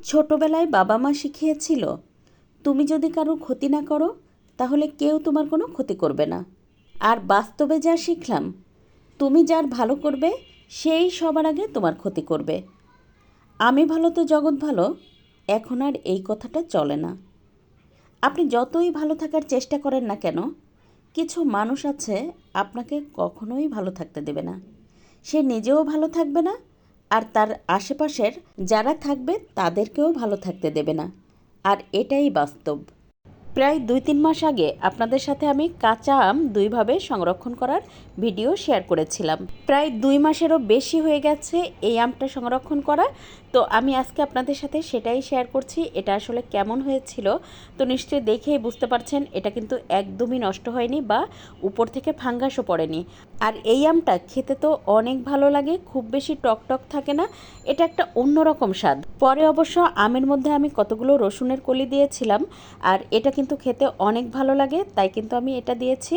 ছোটবেলায় বাবা মা শিখিয়েছিল, তুমি যদি কারোর ক্ষতি না করো তাহলে কেউ তোমার কোনো ক্ষতি করবে না। আর বাস্তবে যা শিখলাম, তুমি যার ভালো করবে সেই সবার আগে তোমার ক্ষতি করবে। আমি ভালো তো জগৎ ভালো, এখন আর এই কথাটা চলে না। আপনি যতই ভালো থাকার চেষ্টা করেন না কেন, কিছু মানুষ আছে আপনাকে কখনোই ভালো থাকতে দেবে না। সে নিজেও ভালো থাকবে না, আর তার আশেপাশের যারা থাকবে তাদেরকেও ভালো থাকতে দেবে না। আর এটাই বাস্তব। প্রায় ২-৩ মাস আগে আপনাদের সাথে আমি কাঁচা আম দুইভাবে সংরক্ষণ করার ভিডিও শেয়ার করেছিলাম। প্রায় ২ মাসেরও বেশি হয়ে গেছে এই আমটা সংরক্ষণ করা। তো আমি আজকে আপনাদের সাথে সেটাই শেয়ার করছি। এটা আসলে কেমন হয়েছিল তো নিশ্চয়ই দেখেই বুঝতে পারছেন, এটা কিন্তু একদমই নষ্ট হয়নি বা উপর থেকে ফাঙ্গাসও পড়েনি। আর এই আমটা খেতে তো অনেক ভালো লাগে, খুব বেশি টক টক থাকে না, এটা একটা অন্যরকম স্বাদ। পরে অবশ্য আমের মধ্যে আমি কতগুলো রসুনের কলি দিয়েছিলাম, আর এটা কিন্তু খেতে অনেক ভালো লাগে, তাই কিন্তু আমি এটা দিয়েছি।